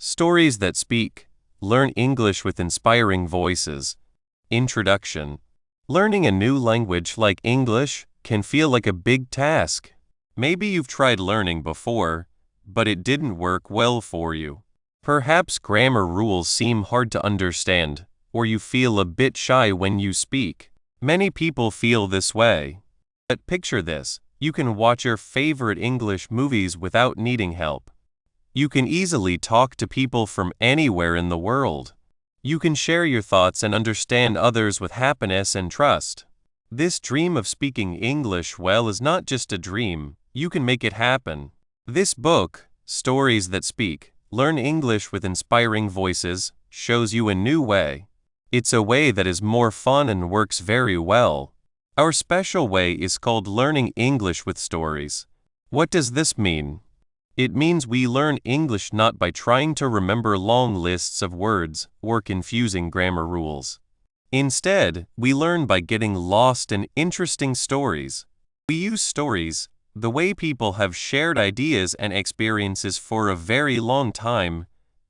Stories that speak. Learn English with inspiring voices. Introduction. Learning a new language like English can feel like a big task. Maybe you've tried learning before, but it didn't work well for you. Perhaps grammar rules seem hard to understand, or you feel a bit shy when you speak. Many people feel this way. But picture this: you can watch your favorite English movies without needing help. You can easily talk to people from anywhere in the world. You can share your thoughts and understand others with happiness and trust. This dream of speaking English well is not just a dream, you can make it happen. This book, Stories That Speak, Learn English with Inspiring Voices, shows you a new way. It's a way that is more fun and works very well. Our special way is called Learning English with Stories. What does this mean? It means we learn English not by trying to remember long lists of words or confusing grammar rules. Instead, we learn by getting lost in interesting stories. We use stories, the way people have shared ideas and experiences for a very long time,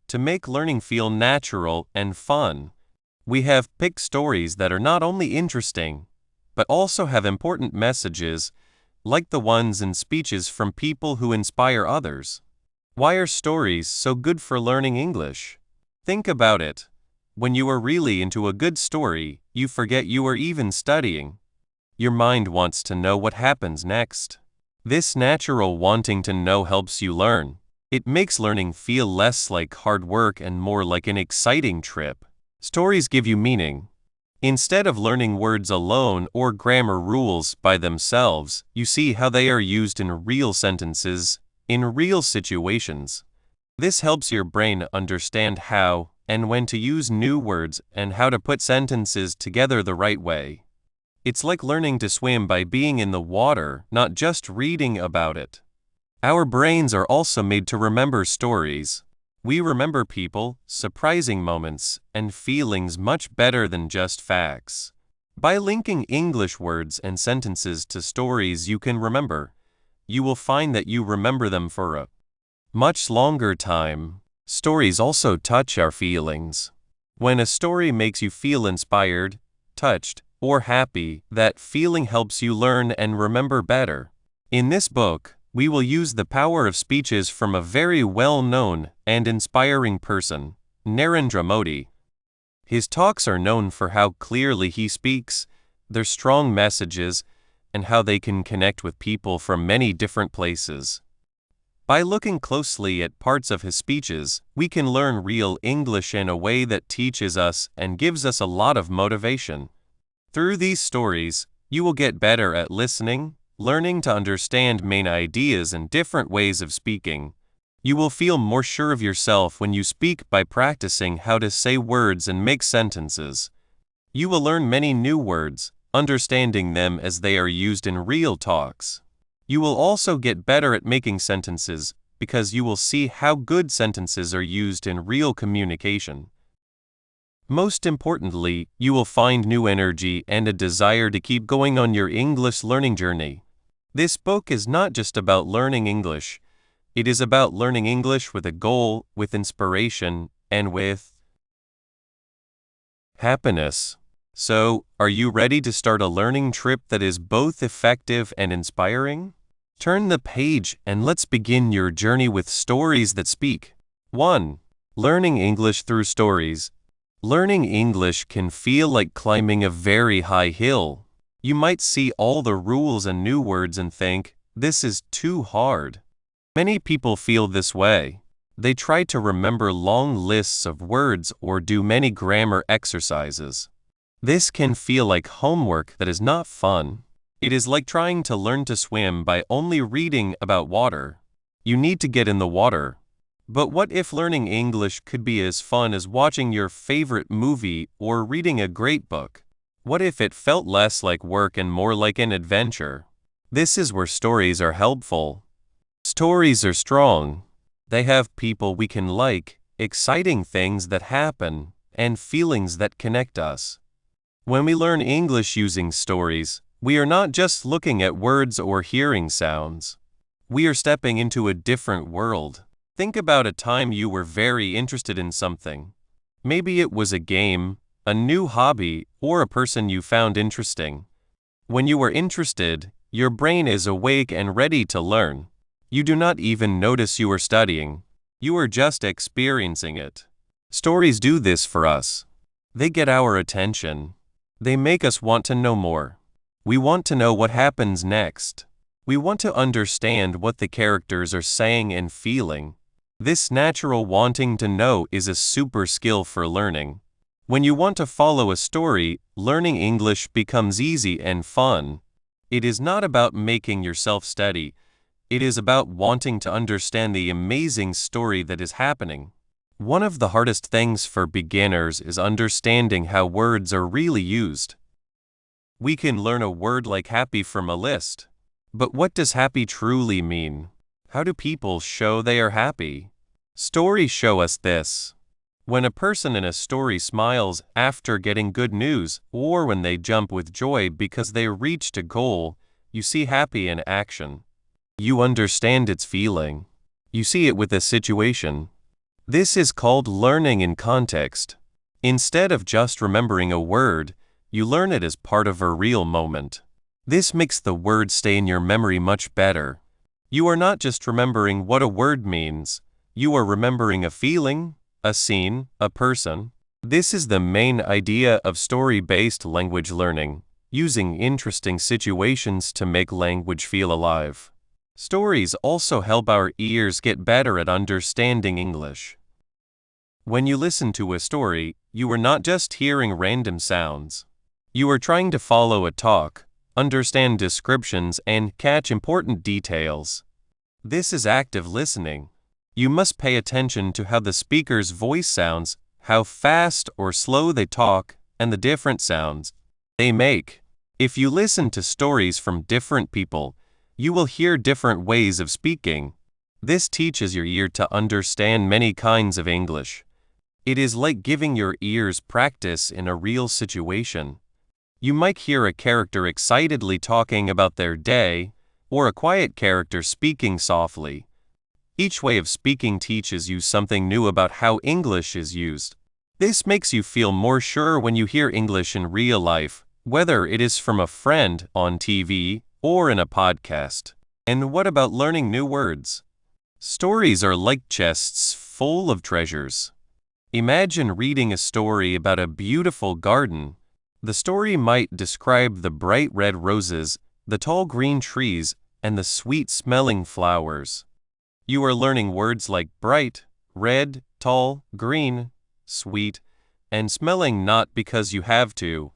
to make learning feel natural and fun. We have picked stories that are not only interesting, but also have important messages, like the ones in speeches from people who inspire others. Why are stories so good for learning English? Think about it. When you are really into a good story, you forget you are even studying. Your mind wants to know what happens next. This natural wanting to know helps you learn. It makes learning feel less like hard work and more like an exciting trip. Stories give you meaning. Instead of learning words alone or grammar rules by themselves, you see how they are used in real sentences, in real situations. This helps your brain understand how and when to use new words and how to put sentences together the right way. It's like learning to swim by being in the water, not just reading about it. Our brains are also made to remember stories. We remember people, surprising moments, and feelings much better than just facts. By linking English words and sentences to stories you can remember, you will find that you remember them for a much longer time. Stories also touch our feelings. When a story makes you feel inspired, touched, or happy, that feeling helps you learn and remember better. In this book, we will use the power of speeches from a very well-known and inspiring person, Narendra Modi. His talks are known for how clearly he speaks, their strong messages, and how they can connect with people from many different places. By looking closely at parts of his speeches, we can learn real English in a way that teaches us and gives us a lot of motivation. Through these stories, you will get better at listening, learning to understand main ideas and different ways of speaking. You will feel more sure of yourself when you speak by practicing how to say words and make sentences. You will learn many new words, understanding them as they are used in real talks. You will also get better at making sentences because you will see how good sentences are used in real communication. Most importantly, you will find new energy and a desire to keep going on your English learning journey. This book is not just about learning English. It is about learning English with a goal, with inspiration, and with happiness. So, are you ready to start a learning trip that is both effective and inspiring? Turn the page and let's begin your journey with Stories That Speak. 1. Learning English through stories. Learning English can feel like climbing a very high hill. You might see all the rules and new words and think, this is too hard. Many people feel this way. They try to remember long lists of words or do many grammar exercises. This can feel like homework that is not fun. It is like trying to learn to swim by only reading about water. You need to get in the water. But what if learning English could be as fun as watching your favorite movie or reading a great book? What if it felt less like work and more like an adventure? This is where stories are helpful. Stories are strong. They have people we can like, exciting things that happen, and feelings that connect us. When we learn English using stories, we are not just looking at words or hearing sounds. We are stepping into a different world. Think about a time you were very interested in something. Maybe it was a game, a new hobby, or a person you found interesting. When you are interested, your brain is awake and ready to learn. You do not even notice you are studying. You are just experiencing it. Stories do this for us. They get our attention. They make us want to know more. We want to know what happens next. We want to understand what the characters are saying and feeling. This natural wanting to know is a super skill for learning. When you want to follow a story, learning English becomes easy and fun. It is not about making yourself study. It is about wanting to understand the amazing story that is happening. One of the hardest things for beginners is understanding how words are really used. We can learn a word like happy from a list. But what does happy truly mean? How do people show they are happy? Stories show us this. When a person in a story smiles after getting good news, or when they jump with joy because they reached a goal, you see happy in action. You understand its feeling. You see it with a situation. This is called learning in context. Instead of just remembering a word, you learn it as part of a real moment. This makes the word stay in your memory much better. You are not just remembering what a word means. You are remembering a feeling, a scene, a person. This is the main idea of story-based language learning, using interesting situations to make language feel alive. Stories also help our ears get better at understanding English. When you listen to a story, you are not just hearing random sounds. You are trying to follow a talk, understand descriptions, and catch important details. This is active listening. You must pay attention to how the speaker's voice sounds, how fast or slow they talk, and the different sounds they make. If you listen to stories from different people, you will hear different ways of speaking. This teaches your ear to understand many kinds of English. It is like giving your ears practice in a real situation. You might hear a character excitedly talking about their day, or a quiet character speaking softly. Each way of speaking teaches you something new about how English is used. This makes you feel more sure when you hear English in real life, whether it is from a friend, on TV, or in a podcast. And what about learning new words? Stories are like chests full of treasures. Imagine reading a story about a beautiful garden. The story might describe the bright red roses, the tall green trees, and the sweet-smelling flowers. You are learning words like bright, red, tall, green, sweet, and smelling not because you have to,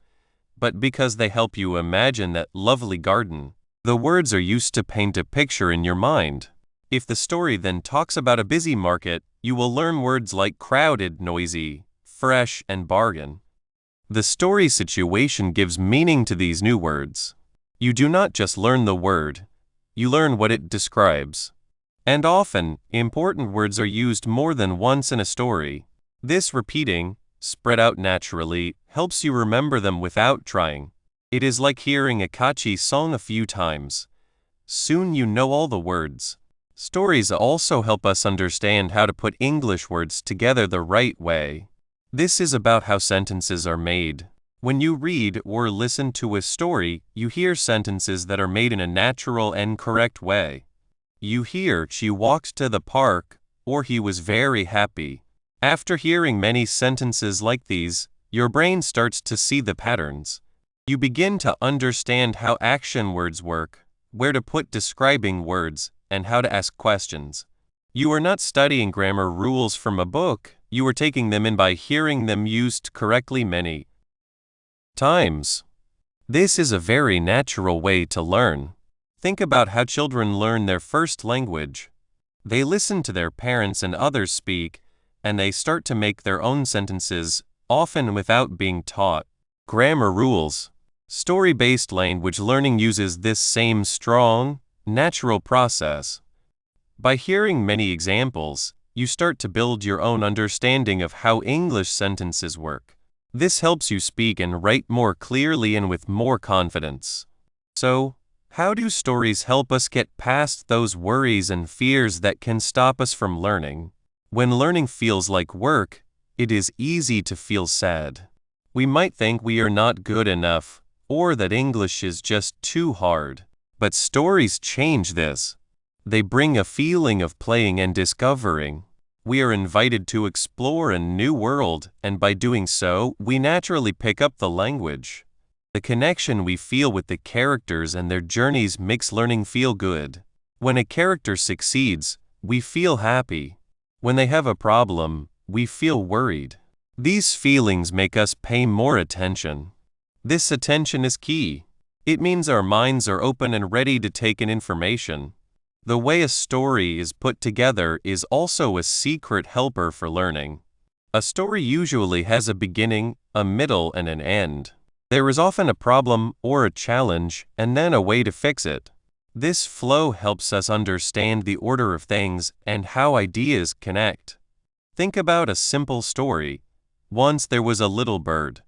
but because they help you imagine that lovely garden. The words are used to paint a picture in your mind. If the story then talks about a busy market, you will learn words like crowded, noisy, fresh, and bargain. The story situation gives meaning to these new words. You do not just learn the word, you learn what it describes. And often, important words are used more than once in a story. This repeating, spread out naturally, helps you remember them without trying. It is like hearing a catchy song a few times. Soon you know all the words. Stories also help us understand how to put English words together the right way. This is about how sentences are made. When you read or listen to a story, you hear sentences that are made in a natural and correct way. You hear, she walked to the park, or he was very happy. After hearing many sentences like these, your brain starts to see the patterns. You begin to understand how action words work, where to put describing words, and how to ask questions. You are not studying grammar rules from a book, you are taking them in by hearing them used correctly many times. This is a very natural way to learn. Think about how children learn their first language. They listen to their parents and others speak, and they start to make their own sentences, often without being taught grammar rules. Story-based language learning uses this same strong, natural process. By hearing many examples, you start to build your own understanding of how English sentences work. This helps you speak and write more clearly and with more confidence. So, How do stories help us get past those worries and fears that can stop us from learning? When learning feels like work, it is easy to feel sad. We might think we are not good enough, or that English is just too hard. But stories change this. They bring a feeling of playing and discovering. We are invited to explore a new world, and by doing so, we naturally pick up the language. The connection we feel with the characters and their journeys makes learning feel good. When a character succeeds, we feel happy. When they have a problem, we feel worried. These feelings make us pay more attention. This attention is key. It means our minds are open and ready to take in information. The way a story is put together is also a secret helper for learning. A story usually has a beginning, a middle, and an end. There is often a problem or a challenge, and then a way to fix it. This flow helps us understand the order of things and how ideas connect. Think about a simple story. Once there was a little bird.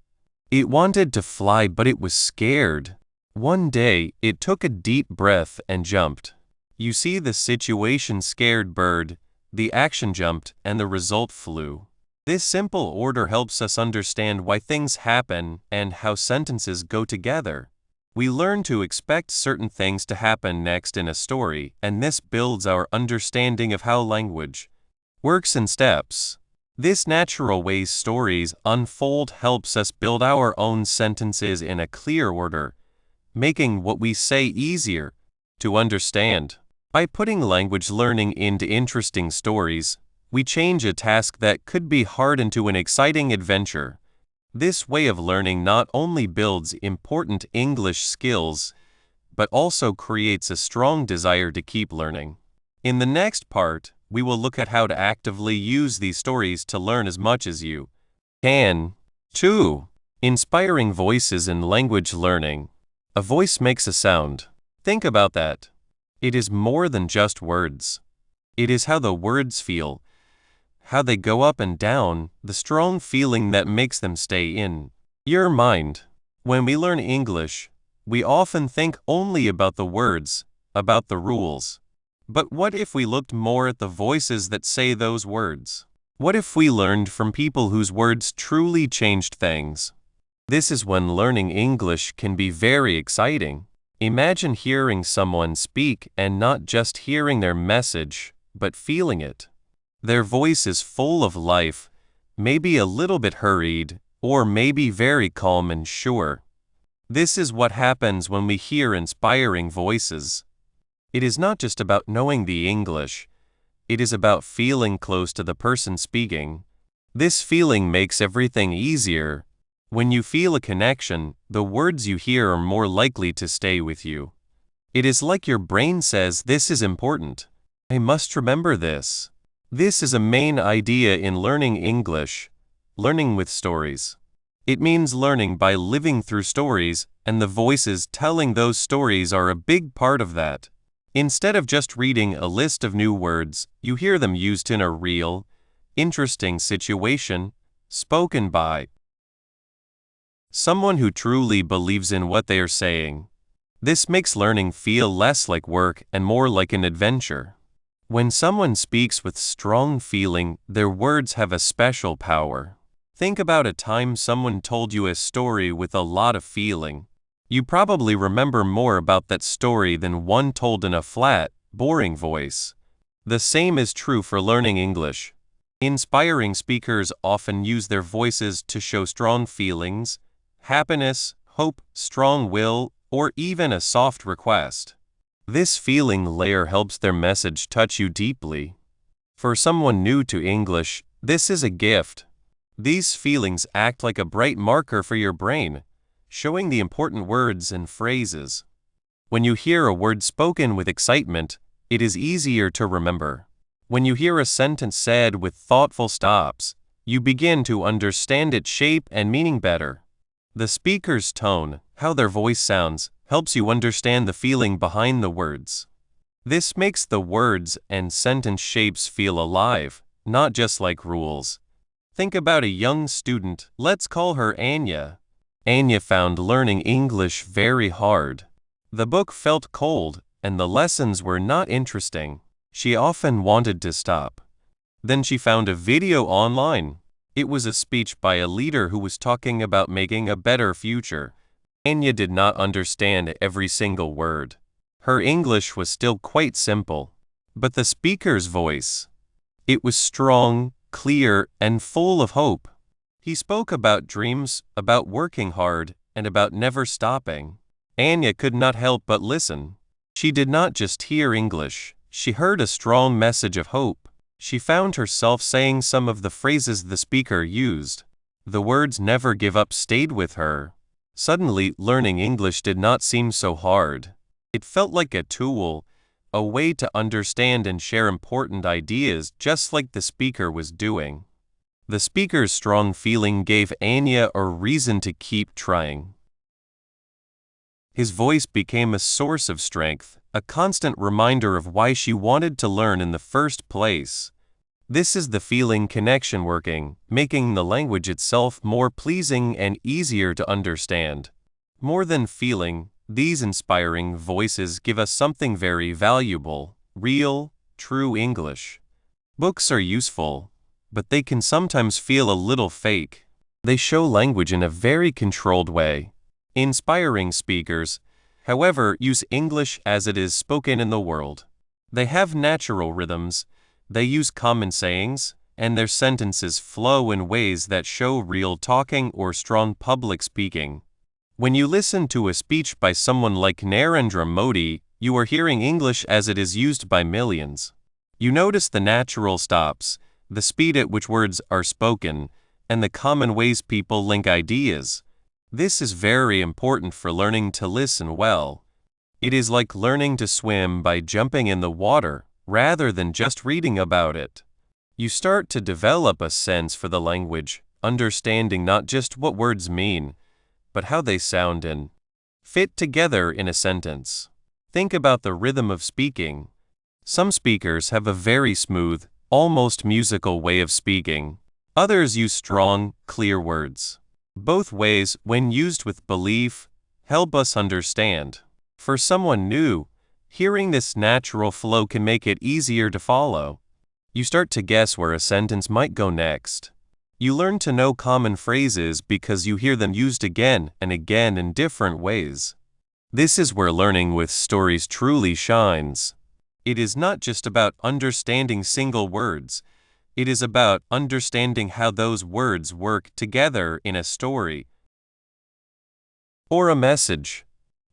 It wanted to fly, but it was scared. One day, it took a deep breath and jumped. You see, the situation scared bird, the action jumped, and the result flew. This simple order helps us understand why things happen and how sentences go together. We learn to expect certain things to happen next in a story, and this builds our understanding of how language works in steps. This natural way stories unfold helps us build our own sentences in a clear order, making what we say easier to understand. By putting language learning into interesting stories, we change a task that could be hard into an exciting adventure. This way of learning not only builds important English skills, but also creates a strong desire to keep learning. In the next part, we will look at how to actively use these stories to learn as much as you can. 2. Inspiring voices in language learning. A voice makes a sound. Think about that. It is more than just words. It is how the words feel, how they go up and down, the strong feeling that makes them stay in your mind. When we learn English, we often think only about the words, about the rules. But what if we looked more at the voices that say those words? What if we learned from people whose words truly changed things? This is when learning English can be very exciting. Imagine hearing someone speak and not just hearing their message, but feeling it. Their voice is full of life, maybe a little bit hurried, or maybe very calm and sure. This is what happens when we hear inspiring voices. It is not just about knowing the English. It is about feeling close to the person speaking. This feeling makes everything easier. When you feel a connection, the words you hear are more likely to stay with you. It is like your brain says, "This is important. I must remember this." This is a main idea in learning English, learning with stories. It means learning by living through stories, and the voices telling those stories are a big part of that. Instead of just reading a list of new words, you hear them used in a real, interesting situation, spoken by someone who truly believes in what they are saying. This makes learning feel less like work and more like an adventure. When someone speaks with strong feeling, their words have a special power. Think about a time someone told you a story with a lot of feeling. You probably remember more about that story than one told in a flat, boring voice. The same is true for learning English. Inspiring speakers often use their voices to show strong feelings, happiness, hope, strong will, or even a soft request. This feeling layer helps their message touch you deeply. For someone new to English, this is a gift. These feelings act like a bright marker for your brain, showing the important words and phrases. When you hear a word spoken with excitement, it is easier to remember. When you hear a sentence said with thoughtful stops, you begin to understand its shape and meaning better. The speaker's tone, how their voice sounds, helps you understand the feeling behind the words. This makes the words and sentence shapes feel alive, not just like rules. Think about a young student, let's call her Anya. Anya found learning English very hard. The book felt cold, and the lessons were not interesting. She often wanted to stop. Then she found a video online. It was a speech by a leader who was talking about making a better future. Anya did not understand every single word. Her English was still quite simple. But the speaker's voice, it was strong, clear, and full of hope. He spoke about dreams, about working hard, and about never stopping. Anya could not help but listen. She did not just hear English, she heard a strong message of hope. She found herself saying some of the phrases the speaker used. The words "never give up" stayed with her. Suddenly, learning English did not seem so hard. It felt like a tool, a way to understand and share important ideas just like the speaker was doing. The speaker's strong feeling gave Anya a reason to keep trying. His voice became a source of strength, a constant reminder of why she wanted to learn in the first place. This is the feeling connection working, making the language itself more pleasing and easier to understand. More than feeling, these inspiring voices give us something very valuable, real, true English. Books are useful, but they can sometimes feel a little fake. They show language in a very controlled way. Inspiring speakers, however, use English as it is spoken in the world. They have natural rhythms, they use common sayings, and their sentences flow in ways that show real talking or strong public speaking. When you listen to a speech by someone like Narendra Modi, you are hearing English as it is used by millions. You notice the natural stops, the speed at which words are spoken, and the common ways people link ideas. This is very important for learning to listen well. It is like learning to swim by jumping in the water, rather than just reading about it. You start to develop a sense for the language, understanding not just what words mean, but how they sound and fit together in a sentence. Think about the rhythm of speaking. Some speakers have a very smooth, almost musical way of speaking. Others use strong, clear words. Both ways, when used with belief, help us understand. For someone new, hearing this natural flow can make it easier to follow. You start to guess where a sentence might go next. You learn to know common phrases because you hear them used again and again in different ways. This is where learning with stories truly shines. It is not just about understanding single words. It is about understanding how those words work together in a story or a message.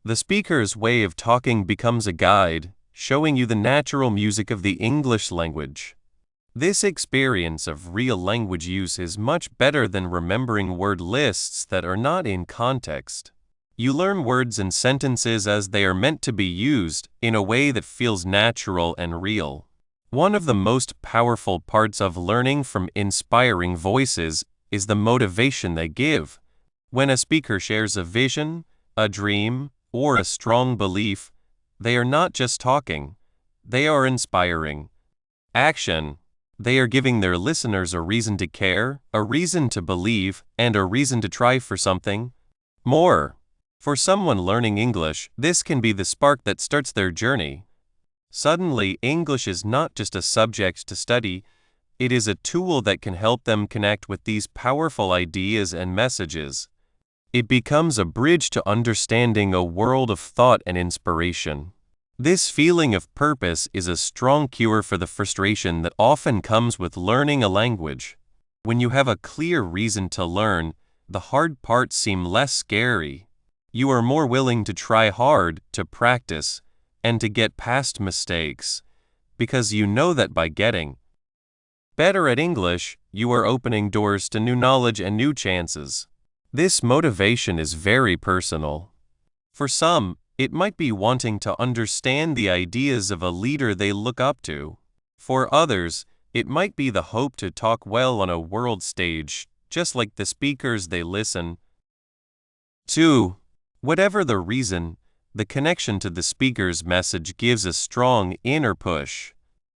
The speaker's way of talking becomes a guide, showing you the natural music of the English language. This experience of real language use is much better than remembering word lists that are not in context. You learn words and sentences as they are meant to be used in a way that feels natural and real. One of the most powerful parts of learning from inspiring voices is the motivation they give. When a speaker shares a vision, a dream, or a strong belief, they are not just talking. They are inspiring action. They are giving their listeners a reason to care, a reason to believe, and a reason to try for something more. For someone learning English, this can be the spark that starts their journey. Suddenly, English is not just a subject to study, it is a tool that can help them connect with these powerful ideas and messages. It becomes a bridge to understanding a world of thought and inspiration. This feeling of purpose is a strong cure for the frustration that often comes with learning a language. When you have a clear reason to learn, the hard parts seem less scary. You are more willing to try hard, to practice, and to get past mistakes, because you know that by getting better at English, you are opening doors to new knowledge and new chances. This motivation is very personal. For some, it might be wanting to understand the ideas of a leader they look up to. For others, it might be the hope to talk well on a world stage, just like the speakers they listen to. Whatever the reason, the connection to the speaker's message gives a strong inner push.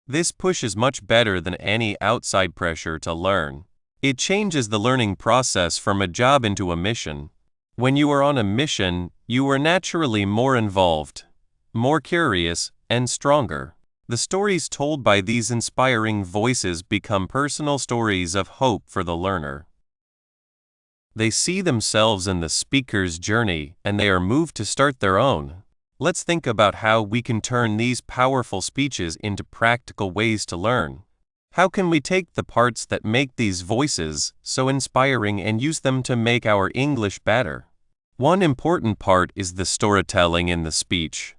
This push is much better than any outside pressure to learn. It changes the learning process from a job into a mission. When you are on a mission, you are naturally more involved, more curious, and stronger. The stories told by these inspiring voices become personal stories of hope for the learner. They see themselves in the speaker's journey and they are moved to start their own. Let's think about how we can turn these powerful speeches into practical ways to learn. How can we take the parts that make these voices so inspiring and use them to make our English better? One important part is the storytelling in the speech.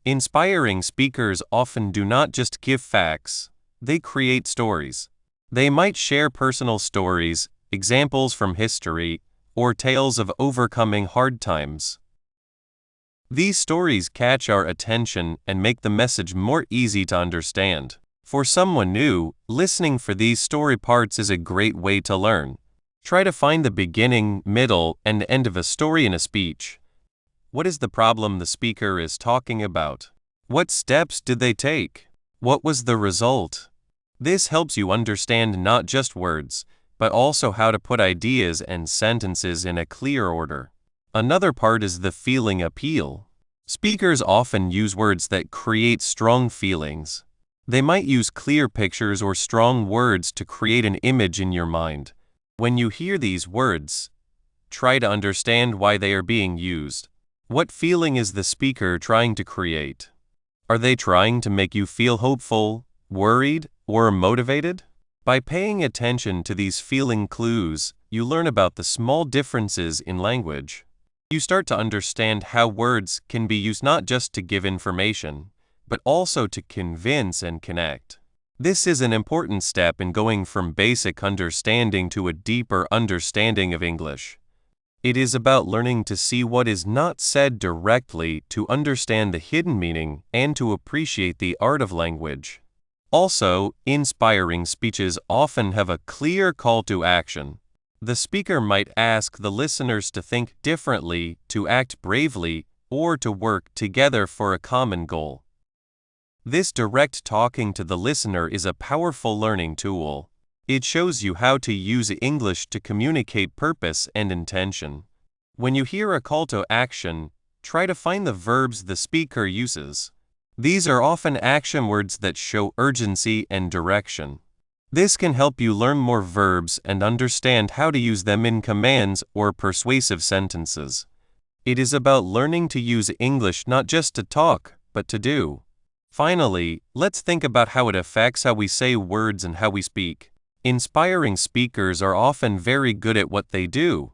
Inspiring speakers often do not just give facts, they create stories. They might share personal stories, examples from history, or tales of overcoming hard times. These stories catch our attention and make the message more easy to understand. For someone new, listening for these story parts is a great way to learn. Try to find the beginning, middle, and end of a story in a speech. What is the problem the speaker is talking about? What steps did they take? What was the result? This helps you understand not just words, but also how to put ideas and sentences in a clear order. Another part is the feeling appeal. Speakers often use words that create strong feelings. They might use clear pictures or strong words to create an image in your mind. When you hear these words, try to understand why they are being used. What feeling is the speaker trying to create? Are they trying to make you feel hopeful, worried, or motivated? By paying attention to these feeling clues, you learn about the small differences in language. You start to understand how words can be used not just to give information, but also to convince and connect. This is an important step in going from basic understanding to a deeper understanding of English. It is about learning to see what is not said directly, to understand the hidden meaning, and to appreciate the art of language. Also, inspiring speeches often have a clear call to action. The speaker might ask the listeners to think differently, to act bravely, or to work together for a common goal. This direct talking to the listener is a powerful learning tool. It shows you how to use English to communicate purpose and intention. When you hear a call to action, try to find the verbs the speaker uses. These are often action words that show urgency and direction. This can help you learn more verbs and understand how to use them in commands or persuasive sentences. It is about learning to use English not just to talk, but to do. Finally, let's think about how it affects how we say words and how we speak. Inspiring speakers are often very good at what they do.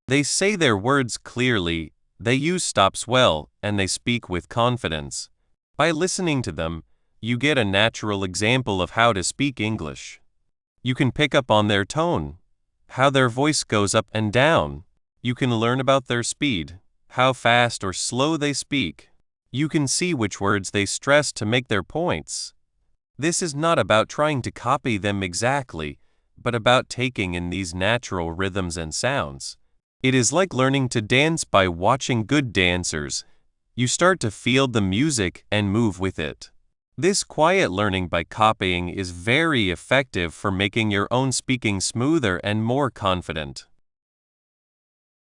They say their words clearly, they use stops well, and they speak with confidence. By listening to them, you get a natural example of how to speak English. You can pick up on their tone, how their voice goes up and down. You can learn about their speed, how fast or slow they speak. You can see which words they stress to make their points. This is not about trying to copy them exactly, but about taking in these natural rhythms and sounds. It is like learning to dance by watching good dancers. You start to feel the music and move with it. This quiet learning by copying is very effective for making your own speaking smoother and more confident.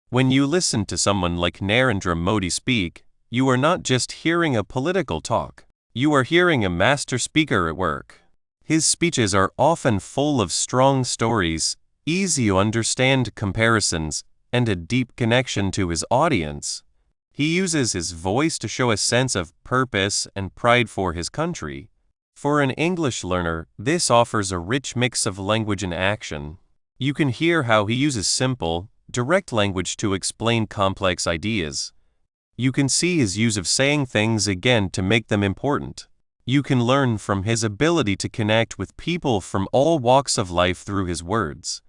When you listen to someone like Narendra Modi speak, you are not just hearing a political talk. You are hearing a master speaker at work. His speeches are often full of strong stories, easy to understand comparisons, and a deep connection to his audience. He uses his voice to show a sense of purpose and pride for his country. For an English learner, this offers a rich mix of language and action. You can hear how he uses simple, direct language to explain complex ideas. You can see his use of saying things again to make them important. You can learn from his ability to connect with people from all walks of life through his words.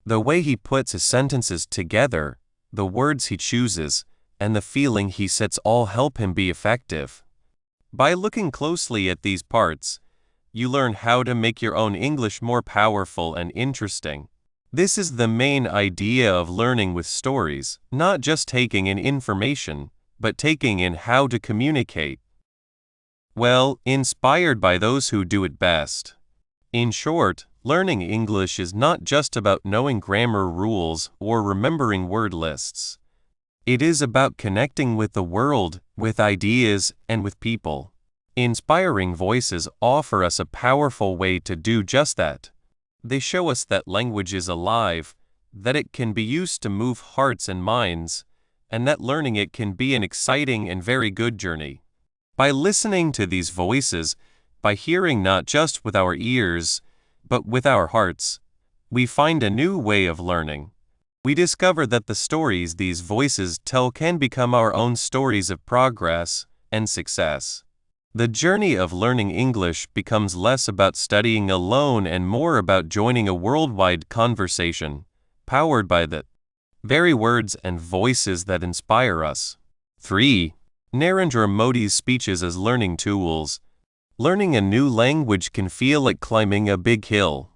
The way he puts his sentences together, the words he chooses, and the feeling he sets all help him be effective. By looking closely at these parts, you learn how to make your own English more powerful and interesting. This is the main idea of learning with stories, not just taking in information, but taking in how to communicate. Well, inspired by those who do it best. In short, learning English is not just about knowing grammar rules or remembering word lists. It is about connecting with the world, with ideas, and with people. Inspiring voices offer us a powerful way to do just that. They show us that language is alive, that it can be used to move hearts and minds, and that learning it can be an exciting and very good journey. By listening to these voices, by hearing not just with our ears, but with our hearts, we find a new way of learning. We discover that the stories these voices tell can become our own stories of progress and success. The journey of learning English becomes less about studying alone and more about joining a worldwide conversation, powered by the very words and voices that inspire us. 3. Narendra Modi's speeches as learning tools. Learning a new language can feel like climbing a big hill.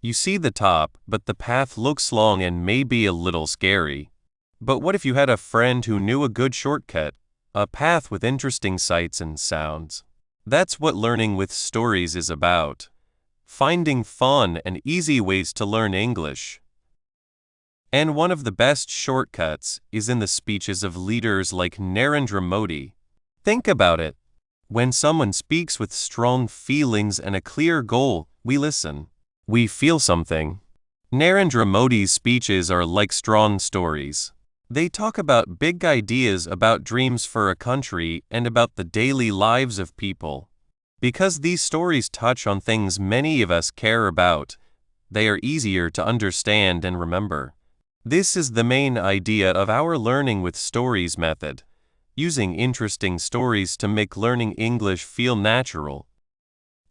You see the top, but the path looks long and may be a little scary. But what if you had a friend who knew a good shortcut, a path with interesting sights and sounds? That's what learning with stories is about. Finding fun and easy ways to learn English. And one of the best shortcuts is in the speeches of leaders like Narendra Modi. Think about it. When someone speaks with strong feelings and a clear goal, we listen. We feel something. Narendra Modi's speeches are like strong stories. They talk about big ideas, about dreams for a country, and about the daily lives of people. Because these stories touch on things many of us care about, they are easier to understand and remember. This is the main idea of our learning with stories method, using interesting stories to make learning English feel natural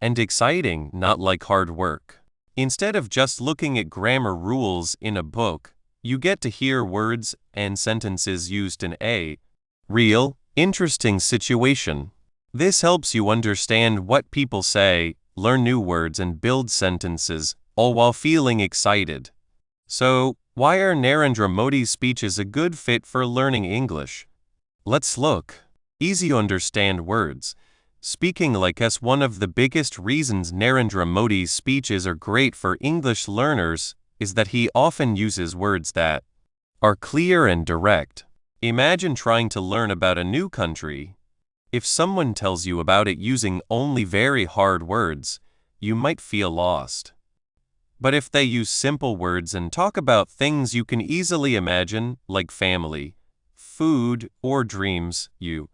and exciting, not like hard work. Instead of just looking at grammar rules in a book, you get to hear words and sentences used in a real, interesting situation. This helps you understand what people say, learn new words, and build sentences, all while feeling excited. So, why are Narendra Modi's speeches a good fit for learning English? Let's look. Easy to understand words. Speaking like us, one of the biggest reasons Narendra Modi's speeches are great for English learners is that he often uses words that are clear and direct. Imagine trying to learn about a new country. If someone tells you about it using only very hard words, you might feel lost. But if they use simple words and talk about things you can easily imagine, like family, food, or dreams, you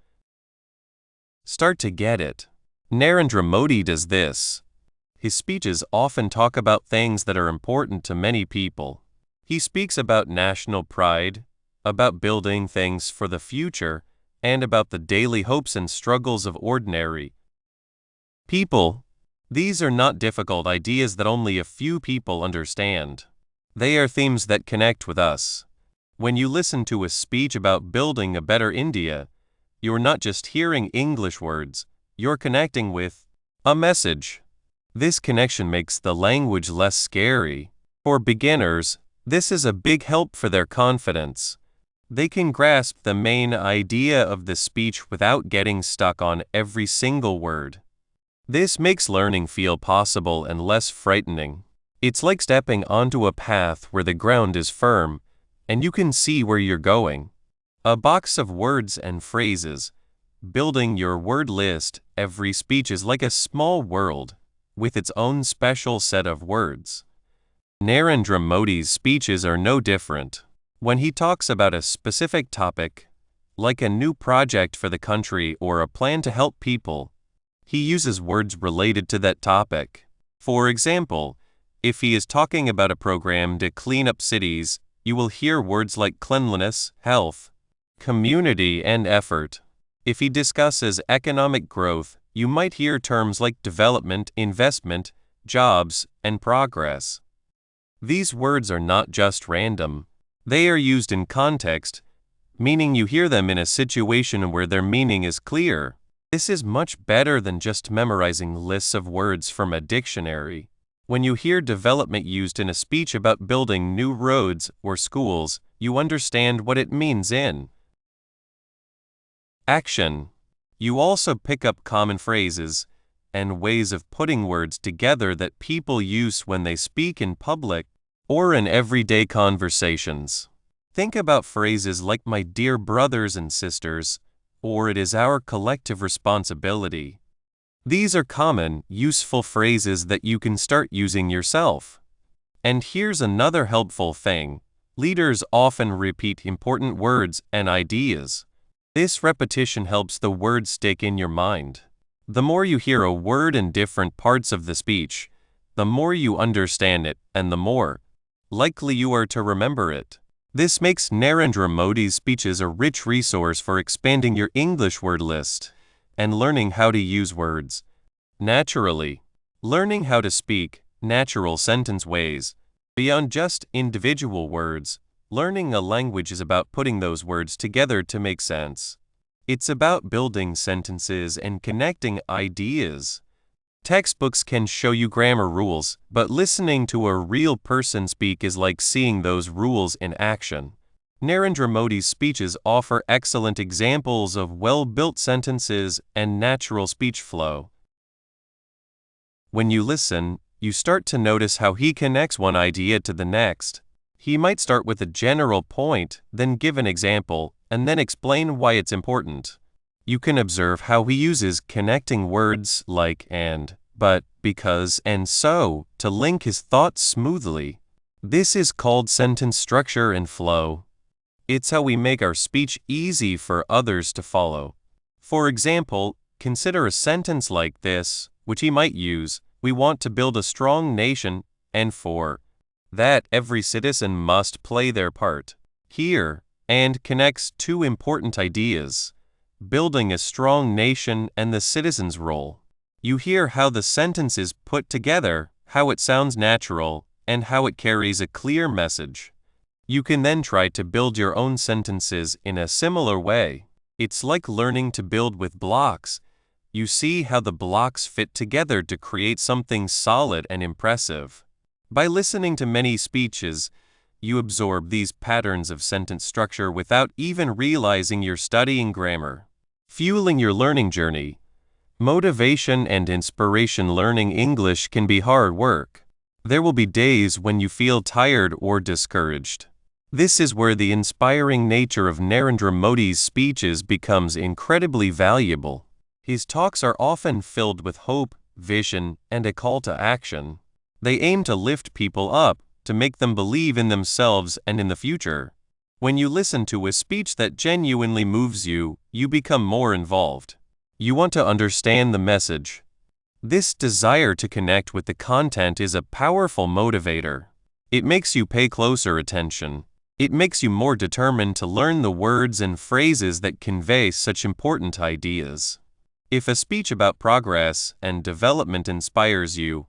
start to get it. Narendra Modi does this. His speeches often talk about things that are important to many people. He speaks about national pride, about building things for the future, and about the daily hopes and struggles of ordinary people. These are not difficult ideas that only a few people understand. They are themes that connect with us. When you listen to a speech about building a better India, you're not just hearing English words, you're connecting with a message. This connection makes the language less scary. For beginners, this is a big help for their confidence. They can grasp the main idea of the speech without getting stuck on every single word. This makes learning feel possible and less frightening. It's like stepping onto a path where the ground is firm, and you can see where you're going. A box of words and phrases. Building your word list. Every speech is like a small world, with its own special set of words. Narendra Modi's speeches are no different. When he talks about a specific topic, like a new project for the country or a plan to help people, he uses words related to that topic. For example, if he is talking about a program to clean up cities, you will hear words like cleanliness, health, community, and effort. If he discusses economic growth, you might hear terms like development, investment, jobs, and progress. These words are not just random. They are used in context, meaning you hear them in a situation where their meaning is clear. This is much better than just memorizing lists of words from a dictionary. When you hear development used in a speech about building new roads or schools, you understand what it means in action. You also pick up common phrases and ways of putting words together that people use when they speak in public or in everyday conversations. Think about phrases like my dear brothers and sisters, or it is our collective responsibility. These are common, useful phrases that you can start using yourself. And here's another helpful thing. Leaders often repeat important words and ideas. This repetition helps the word stick in your mind. The more you hear a word in different parts of the speech, the more you understand it and the more likely you are to remember it. This makes Narendra Modi's speeches a rich resource for expanding your English word list and learning how to use words naturally. Learning how to speak natural sentence ways beyond just individual words. Learning a language is about putting those words together to make sense. It's about building sentences and connecting ideas. Textbooks can show you grammar rules, but listening to a real person speak is like seeing those rules in action. Narendra Modi's speeches offer excellent examples of well-built sentences and natural speech flow. When you listen, you start to notice how he connects one idea to the next. He might start with a general point, then give an example, and then explain why it's important. You can observe how he uses connecting words like and, but, because, and so to link his thoughts smoothly. This is called sentence structure and flow. It's how we make our speech easy for others to follow. For example, consider a sentence like this, which he might use: we want to build a strong nation, and for that every citizen must play their part. Here, and connects two important ideas: building a strong nation and the citizen's role. You hear how the sentence is put together, how it sounds natural, and how it carries a clear message. You can then try to build your own sentences in a similar way. It's like learning to build with blocks. You see how the blocks fit together to create something solid and impressive. By listening to many speeches, you absorb these patterns of sentence structure without even realizing you're studying grammar. Fueling your learning journey. Motivation and inspiration. Learning English can be hard work. There will be days when you feel tired or discouraged. This is where the inspiring nature of Narendra Modi's speeches becomes incredibly valuable. His talks are often filled with hope, vision, and a call to action. They aim to lift people up, to make them believe in themselves and in the future. When you listen to a speech that genuinely moves you, you become more involved. You want to understand the message. This desire to connect with the content is a powerful motivator. It makes you pay closer attention. It makes you more determined to learn the words and phrases that convey such important ideas. If a speech about progress and development inspires you,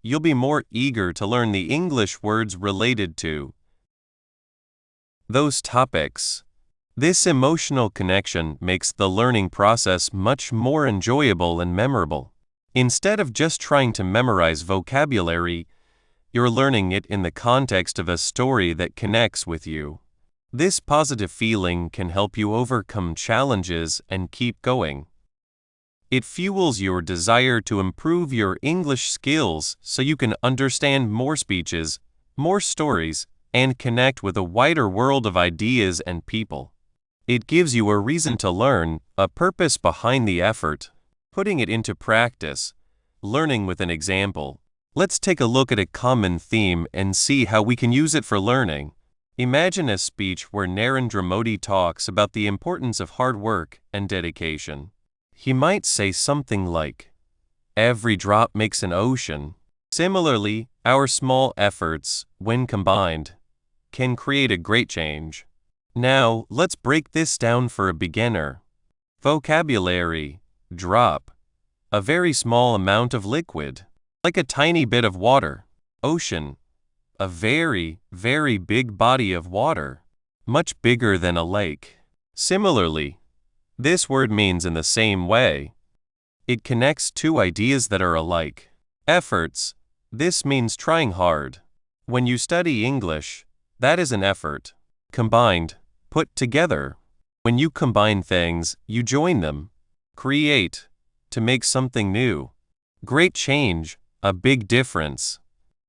you'll be more eager to learn the English words related to those topics. This emotional connection makes the learning process much more enjoyable and memorable. Instead of just trying to memorize vocabulary, you're learning it in the context of a story that connects with you. This positive feeling can help you overcome challenges and keep going. It fuels your desire to improve your English skills so you can understand more speeches, more stories, and connect with a wider world of ideas and people. It gives you a reason to learn, a purpose behind the effort. Putting it into practice. Learning with an example. Let's take a look at a common theme and see how we can use it for learning. Imagine a speech where Narendra Modi talks about the importance of hard work and dedication. He might say something like, "Every drop makes an ocean." Similarly, our small efforts, when combined, can create a great change. Now, let's break this down for a beginner. Vocabulary: drop, a very small amount of liquid, like a tiny bit of water. Ocean, a very, very big body of water, much bigger than a lake. Similarly, this word means in the same way. It connects two ideas that are alike. Efforts, this means trying hard. When you study English, that is an effort. Combined, put together. When you combine things, you join them. Create, to make something new. Great change, a big difference.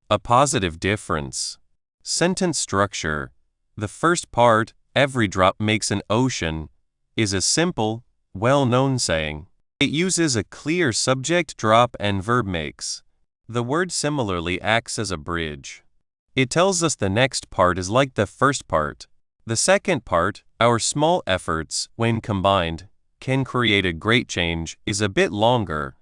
A positive difference. Sentence structure, The first part, "Every drop makes an ocean," is a simple, well-known saying. It uses a clear subject, drop, and verb makes. The word similarly acts as a bridge. It tells us the next part is like the first part. The second part, "Our small efforts, when combined, can create a great change," is a bit longer.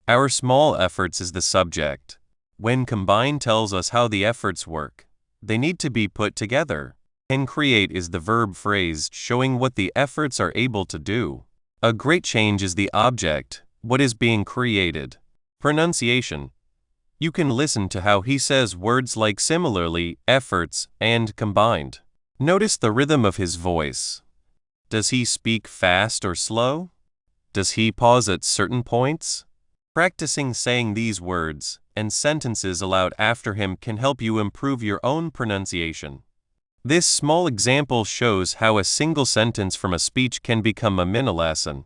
Our small efforts is the subject. When combined tells us how the efforts work. They need to be put together. Can create is the verb phrase showing what the efforts are able to do. A great change is the object, what is being created. Pronunciation. You can listen to how he says words like similarly, efforts, and combined. Notice the rhythm of his voice. Does he speak fast or slow? Does he pause at certain points? Practicing saying these words and sentences aloud after him can help you improve your own pronunciation. This small example shows how a single sentence from a speech can become a mini lesson.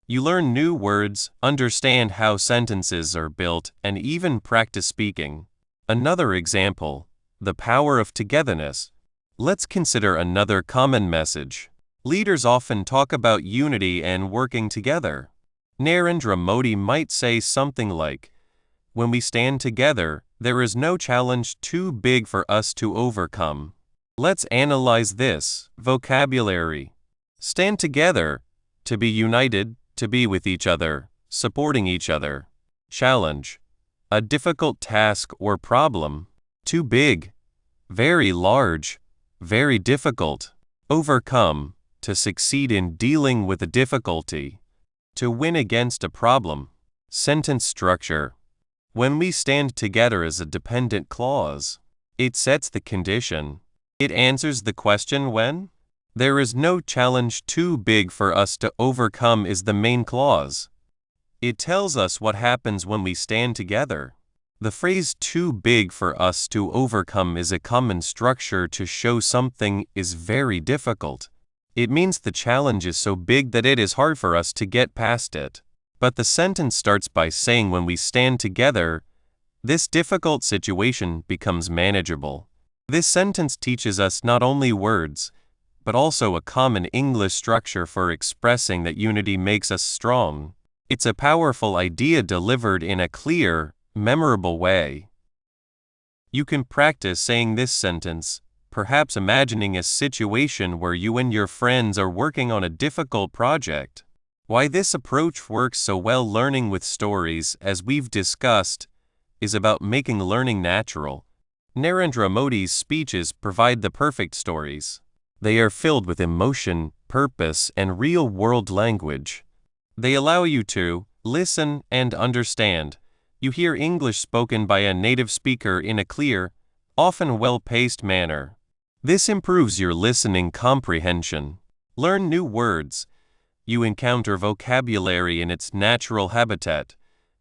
You learn new words, understand how sentences are built, and even practice speaking. Another example, the power of togetherness. Let's consider another common message. Leaders often talk about unity and working together. Narendra Modi might say something like, "When we stand together, there is no challenge too big for us to overcome." Let's analyze this vocabulary. Stand together, to be united, to be with each other, supporting each other. Challenge, a difficult task or problem. Too big, very large, very difficult. Overcome, to succeed in dealing with a difficulty. To win against a problem. Sentence structure. When we stand together is a dependent clause. It sets the condition. It answers the question when. There is no challenge too big for us to overcome is the main clause. It tells us what happens when we stand together. The phrase "too big for us to overcome" is a common structure to show something is very difficult. It means the challenge is so big that it is hard for us to get past it. But the sentence starts by saying when we stand together, this difficult situation becomes manageable. This sentence teaches us not only words, but also a common English structure for expressing that unity makes us strong. It's a powerful idea delivered in a clear, memorable way. You can practice saying this sentence, perhaps imagining a situation where you and your friends are working on a difficult project. Why this approach works so well learning with stories, as we've discussed, is about making learning natural. Narendra Modi's speeches provide the perfect stories. They are filled with emotion, purpose, and real-world language. They allow you to listen and understand. You hear English spoken by a native speaker in a clear, often well-paced manner. This improves your listening comprehension. Learn new words. You encounter vocabulary in its natural habitat,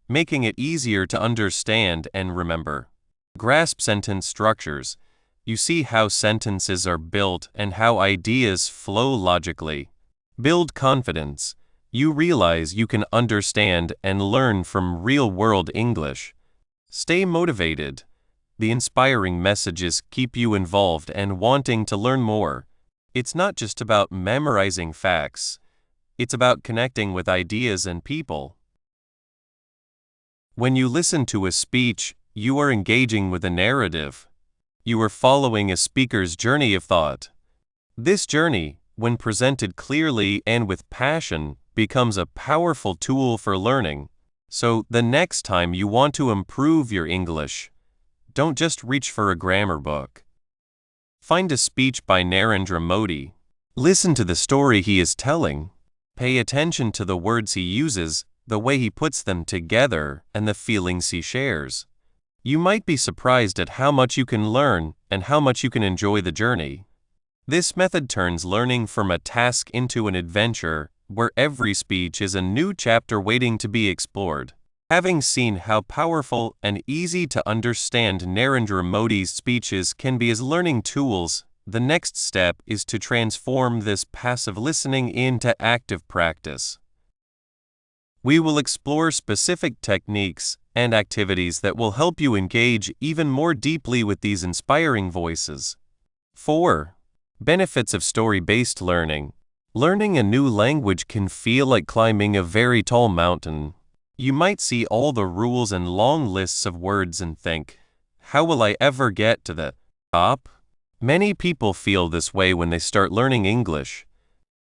making it easier to understand and remember. Grasp sentence structures. You see how sentences are built and how ideas flow logically. Build confidence. You realize you can understand and learn from real-world English. Stay motivated. The inspiring messages keep you involved and wanting to learn more. It's not just about memorizing facts. It's about connecting with ideas and people. When you listen to a speech, you are engaging with a narrative. You are following a speaker's journey of thought. This journey, when presented clearly and with passion, becomes a powerful tool for learning. So, the next time you want to improve your English, don't just reach for a grammar book. Find a speech by Narendra Modi. Listen to the story he is telling. Pay attention to the words he uses, the way he puts them together, and the feelings he shares. You might be surprised at how much you can learn and how much you can enjoy the journey. This method turns learning from a task into an adventure, where every speech is a new chapter waiting to be explored. Having seen how powerful and easy to understand Narendra Modi's speeches can be as learning tools, the next step is to transform this passive listening into active practice. We will explore specific techniques and activities that will help you engage even more deeply with these inspiring voices. 4. Benefits of story-based learning. Learning a new language can feel like climbing a very tall mountain. You might see all the rules and long lists of words and think, how will I ever get to the top? Many people feel this way when they start learning English.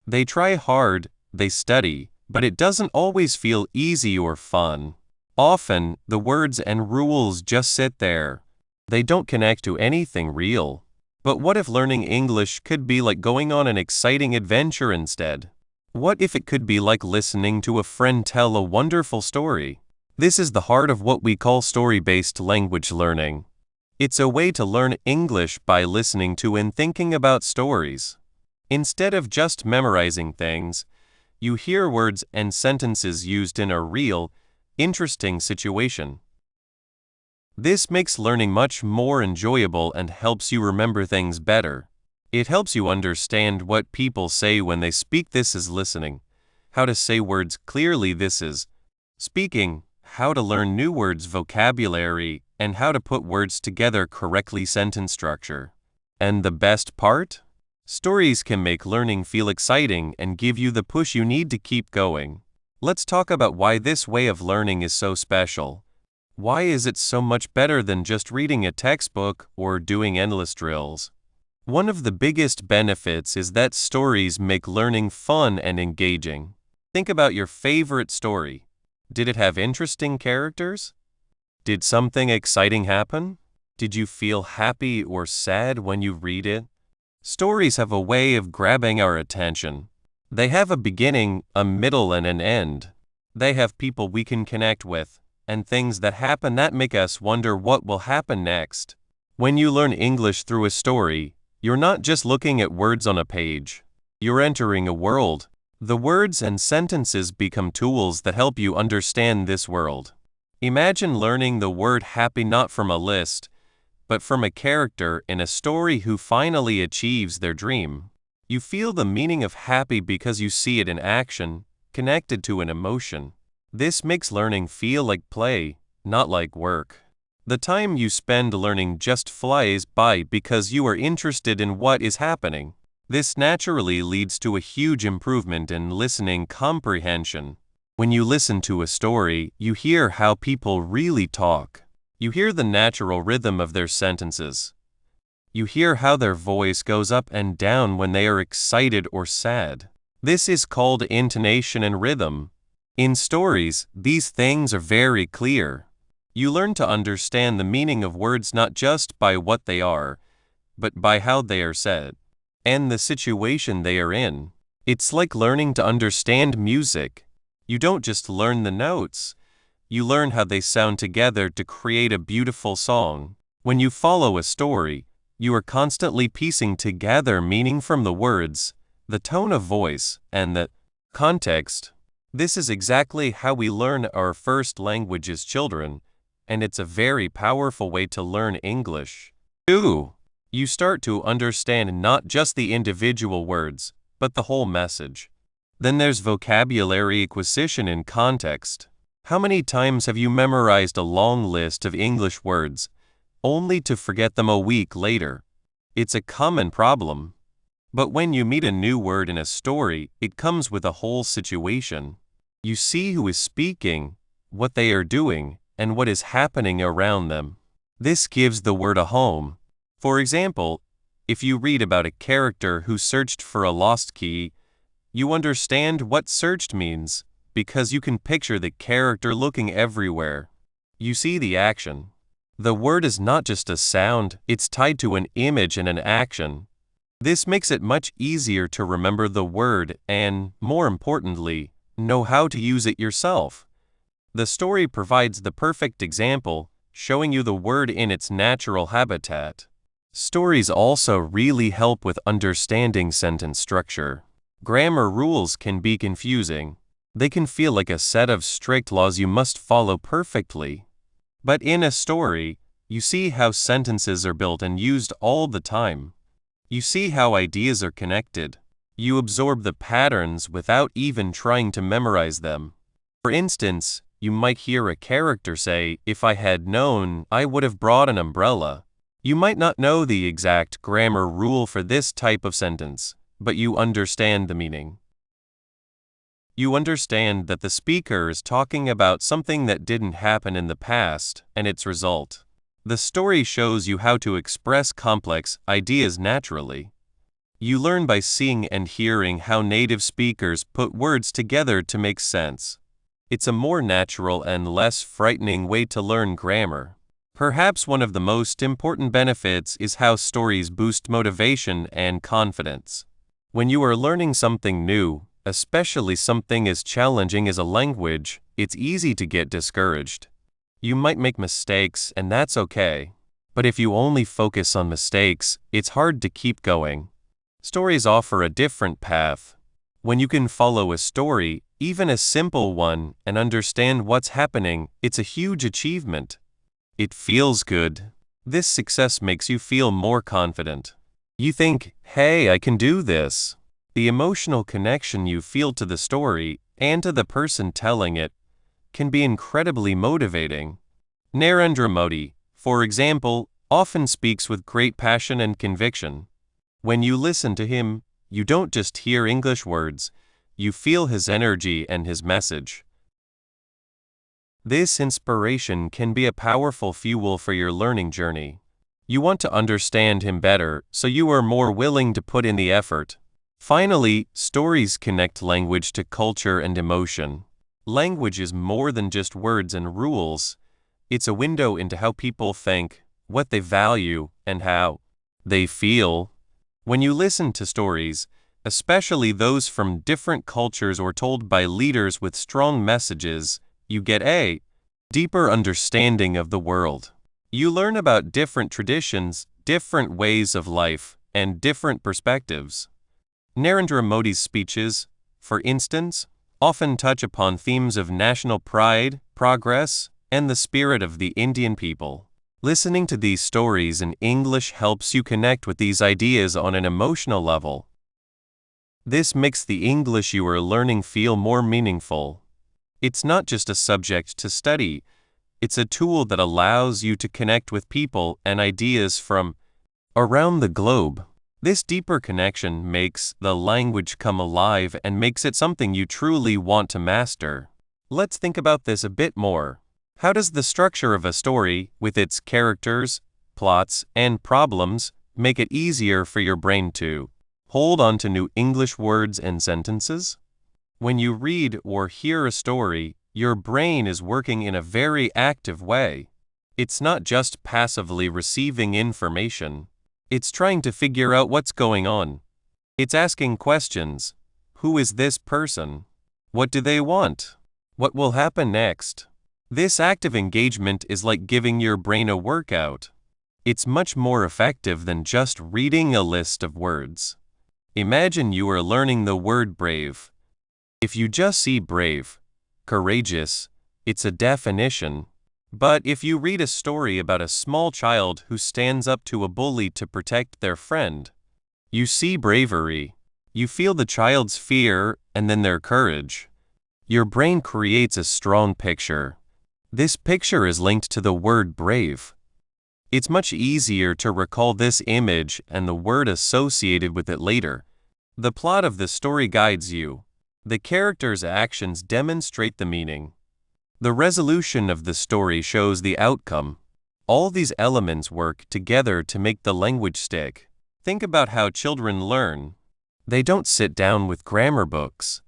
They try hard, they study, but it doesn't always feel easy or fun. Often, the words and rules just sit there. They don't connect to anything real. But what if learning English could be like going on an exciting adventure instead? What if it could be like listening to a friend tell a wonderful story? This is the heart of what we call story-based language learning. It's a way to learn English by listening to and thinking about stories. Instead of just memorizing things, you hear words and sentences used in a real, interesting situation. This makes learning much more enjoyable and helps you remember things better. It helps you understand what people say when they speak. This is listening. How to say words clearly. This is speaking. How to learn new words, vocabulary, and how to put words together correctly. Sentence structure. And the best part? Stories can make learning feel exciting and give you the push you need to keep going. Let's talk about why this way of learning is so special. Why is it so much better than just reading a textbook or doing endless drills? One of the biggest benefits is that stories make learning fun and engaging. Think about your favorite story. Did it have interesting characters? Did something exciting happen? Did you feel happy or sad when you read it? Stories have a way of grabbing our attention. They have a beginning, a middle, and an end. They have people we can connect with, and things that happen that make us wonder what will happen next. When you learn English through a story, you're not just looking at words on a page. You're entering a world. The words and sentences become tools that help you understand this world. Imagine learning the word happy not from a list, but from a character in a story who finally achieves their dream. You feel the meaning of happy because you see it in action, connected to an emotion. This makes learning feel like play, not like work. The time you spend learning just flies by because you are interested in what is happening. This naturally leads to a huge improvement in listening comprehension. When you listen to a story, you hear how people really talk. You hear the natural rhythm of their sentences. You hear how their voice goes up and down when they are excited or sad. This is called intonation and rhythm. In stories, these things are very clear. You learn to understand the meaning of words not just by what they are, but by how they are said, and the situation they are in. It's like learning to understand music. You don't just learn the notes. You learn how they sound together to create a beautiful song. When you follow a story, you are constantly piecing together meaning from the words, the tone of voice, and the context. This is exactly how we learn our first language as children, and it's a very powerful way to learn English. 2. You start to understand not just the individual words, but the whole message. Then there's vocabulary acquisition in context. How many times have you memorized a long list of English words, only to forget them a week later? It's a common problem. But when you meet a new word in a story, it comes with a whole situation. You see who is speaking, what they are doing, and what is happening around them. This gives the word a home. For example, if you read about a character who searched for a lost key, you understand what searched means because you can picture the character looking everywhere. You see the action. The word is not just a sound, it's tied to an image and an action. This makes it much easier to remember the word and, more importantly, know how to use it yourself. The story provides the perfect example, showing you the word in its natural habitat. Stories also really help with understanding sentence structure. Grammar rules can be confusing. They can feel like a set of strict laws you must follow perfectly. But in a story, you see how sentences are built and used all the time. You see how ideas are connected. You absorb the patterns without even trying to memorize them. For instance, you might hear a character say, "If I had known, I would have brought an umbrella." You might not know the exact grammar rule for this type of sentence, but you understand the meaning. You understand that the speaker is talking about something that didn't happen in the past and its result. The story shows you how to express complex ideas naturally. You learn by seeing and hearing how native speakers put words together to make sense. It's a more natural and less frightening way to learn grammar. Perhaps one of the most important benefits is how stories boost motivation and confidence. When you are learning something new, especially something as challenging as a language, it's easy to get discouraged. You might make mistakes, and that's okay. But if you only focus on mistakes, it's hard to keep going. Stories offer a different path. When you can follow a story, even a simple one, and understand what's happening, it's a huge achievement. It feels good. This success makes you feel more confident. You think, hey, I can do this. The emotional connection you feel to the story and to the person telling it can be incredibly motivating. Narendra Modi, for example, often speaks with great passion and conviction. When you listen to him, you don't just hear English words, you feel his energy and his message. This inspiration can be a powerful fuel for your learning journey. You want to understand him better, so you are more willing to put in the effort. Finally, stories connect language to culture and emotion. Language is more than just words and rules. It's a window into how people think, what they value, and how they feel. When you listen to stories, especially those from different cultures or told by leaders with strong messages, you get a deeper understanding of the world. You learn about different traditions, different ways of life, and different perspectives. Narendra Modi's speeches, for instance, often touch upon themes of national pride, progress, and the spirit of the Indian people. Listening to these stories in English helps you connect with these ideas on an emotional level. This makes the English you are learning feel more meaningful. It's not just a subject to study, it's a tool that allows you to connect with people and ideas from around the globe. This deeper connection makes the language come alive and makes it something you truly want to master. Let's think about this a bit more. How does the structure of a story, with its characters, plots, and problems, make it easier for your brain to hold on to new English words and sentences? When you read or hear a story, your brain is working in a very active way. It's not just passively receiving information. It's trying to figure out what's going on. It's asking questions. Who is this person? What do they want? What will happen next? This active engagement is like giving your brain a workout. It's much more effective than just reading a list of words. Imagine you are learning the word brave. If you just see brave, courageous, it's a definition. But if you read a story about a small child who stands up to a bully to protect their friend, you see bravery. You feel the child's fear and then their courage. Your brain creates a strong picture. This picture is linked to the word brave. It's much easier to recall this image and the word associated with it later. The plot of the story guides you. The characters' actions demonstrate the meaning. The resolution of the story shows the outcome. All these elements work together to make the language stick. Think about how children learn. They don't sit down with grammar books.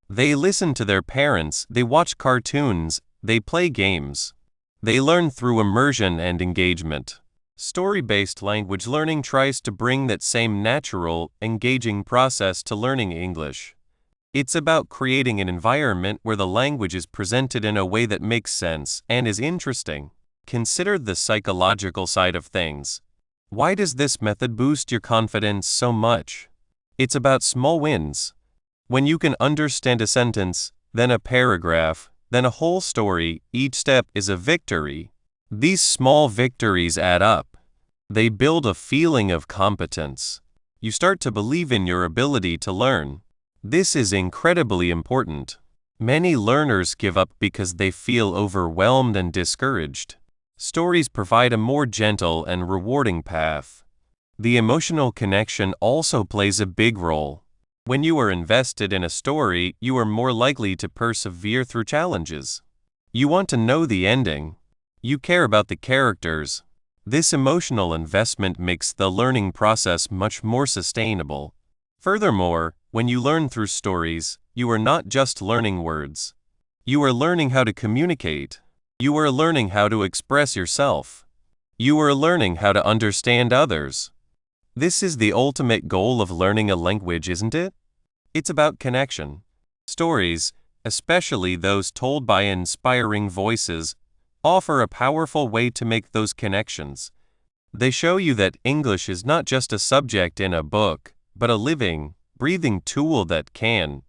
They listen to their parents, they watch cartoons, they play games. They learn through immersion and engagement. Story-based language learning tries to bring that same natural, engaging process to learning English. It's about creating an environment where the language is presented in a way that makes sense and is interesting. Consider the psychological side of things. Why does this method boost your confidence so much? It's about small wins. When you can understand a sentence, then a paragraph, then a whole story, each step is a victory. These small victories add up. They build a feeling of competence. You start to believe in your ability to learn. This is incredibly important. Many learners give up because they feel overwhelmed and discouraged. Stories provide a more gentle and rewarding path. The emotional connection also plays a big role. When you are invested in a story, you are more likely to persevere through challenges. You want to know the ending. You care about the characters. This emotional investment makes the learning process much more sustainable. Furthermore, when you learn through stories, you are not just learning words. You are learning how to communicate. You are learning how to express yourself. You are learning how to understand others. This is the ultimate goal of learning a language, isn't it? It's about connection. Stories, especially those told by inspiring voices, offer a powerful way to make those connections. They show you that English is not just a subject in a book, but a living, breathing tool that can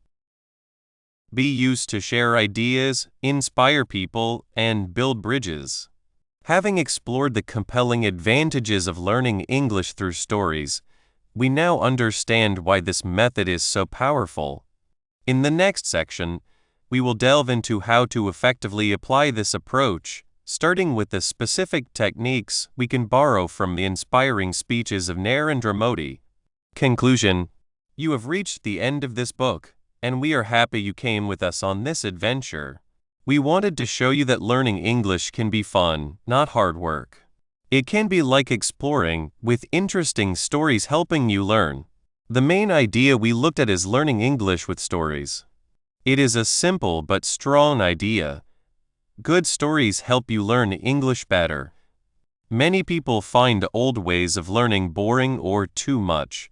be used to share ideas, inspire people, and build bridges. Having explored the compelling advantages of learning English through stories, we now understand why this method is so powerful. In the next section, we will delve into how to effectively apply this approach, starting with the specific techniques we can borrow from the inspiring speeches of Narendra Modi. Conclusion: you have reached the end of this book, and we are happy you came with us on this adventure. We wanted to show you that learning English can be fun, not hard work. It can be like exploring, with interesting stories helping you learn. The main idea we looked at is learning English with stories. It is a simple but strong idea. Good stories help you learn English better. Many people find old ways of learning boring or too much.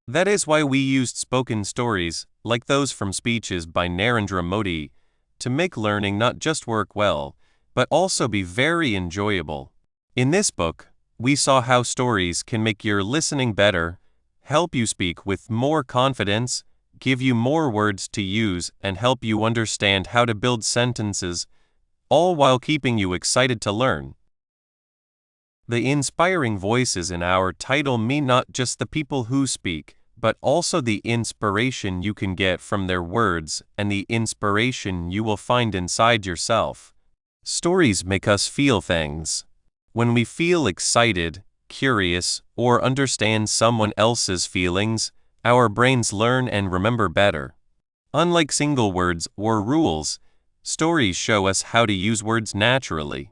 That is why we used spoken stories, like those from speeches by Narendra Modi, to make learning not just work well, but also be very enjoyable. In this book, we saw how stories can make your listening better, help you speak with more confidence, give you more words to use, and help you understand how to build sentences, all while keeping you excited to learn. The inspiring voices in our title mean not just the people who speak, but also the inspiration you can get from their words and the inspiration you will find inside yourself. Stories make us feel things. When we feel excited, curious, or understand someone else's feelings, our brains learn and remember better. Unlike single words or rules, stories show us how to use words naturally.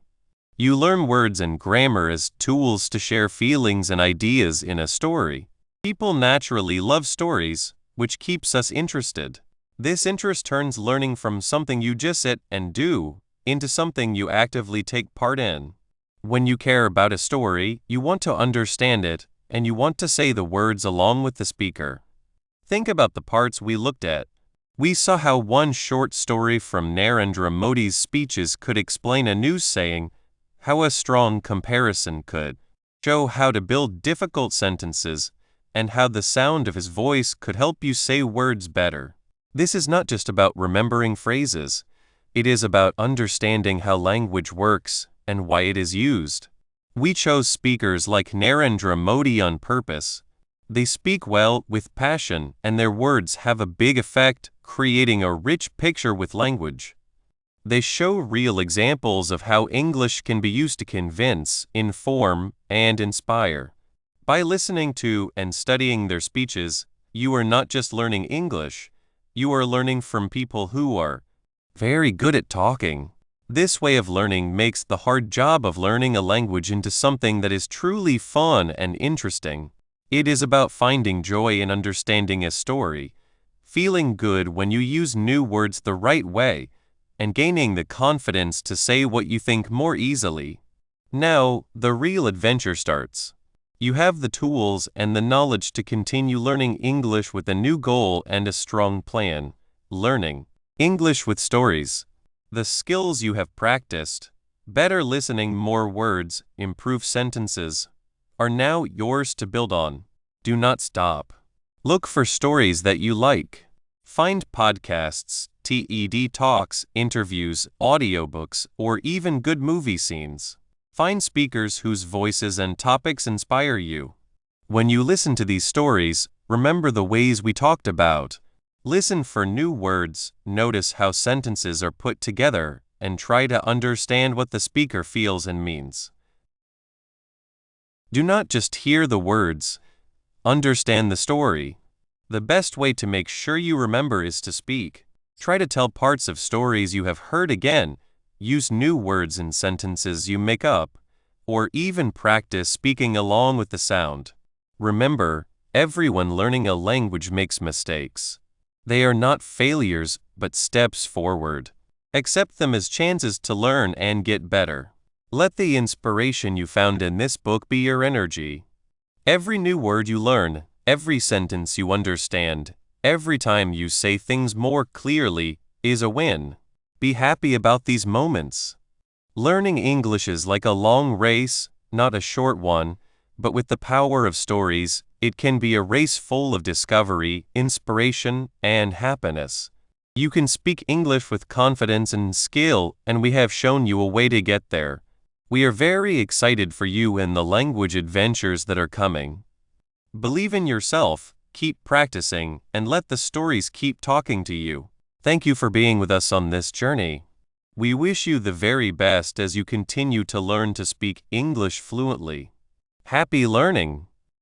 You learn words and grammar as tools to share feelings and ideas in a story. People naturally love stories, which keeps us interested. This interest turns learning from something you just sit and do into something you actively take part in. When you care about a story, you want to understand it, and you want to say the words along with the speaker. Think about the parts we looked at. We saw how one short story from Narendra Modi's speeches could explain a news saying, how a strong comparison could show how to build difficult sentences, and how the sound of his voice could help you say words better. This is not just about remembering phrases. It is about understanding how language works and why it is used. We chose speakers like Narendra Modi on purpose. They speak well, with passion, and their words have a big effect, creating a rich picture with language. They show real examples of how English can be used to convince, inform, and inspire. By listening to and studying their speeches, you are not just learning English, you are learning from people who are very good at talking. This way of learning makes the hard job of learning a language into something that is truly fun and interesting. It is about finding joy in understanding a story, feeling good when you use new words the right way, and gaining the confidence to say what you think more easily. Now, the real adventure starts. You have the tools and the knowledge to continue learning English with a new goal and a strong plan. Learning English with stories. The skills you have practiced, better listening, more words, improve sentences, are now yours to build on. Do not stop. Look for stories that you like. Find podcasts, TED Talks, interviews, audiobooks, or even good movie scenes. Find speakers whose voices and topics inspire you. When you listen to these stories, remember the ways we talked about. Listen for new words, notice how sentences are put together, and try to understand what the speaker feels and means. Do not just hear the words, understand the story. The best way to make sure you remember is to speak. Try to tell parts of stories you have heard again, use new words in sentences you make up, or even practice speaking along with the sound. Remember, everyone learning a language makes mistakes. They are not failures, but steps forward. Accept them as chances to learn and get better. Let the inspiration you found in this book be your energy. Every new word you learn, every sentence you understand, every time you say things more clearly, is a win. Be happy about these moments. Learning English is like a long race, not a short one, but with the power of stories, it can be a race full of discovery, inspiration, and happiness. You can speak English with confidence and skill, and we have shown you a way to get there. We are very excited for you and the language adventures that are coming. Believe in yourself, keep practicing, and let the stories keep talking to you. Thank you for being with us on this journey. We wish you the very best as you continue to learn to speak English fluently. Happy learning!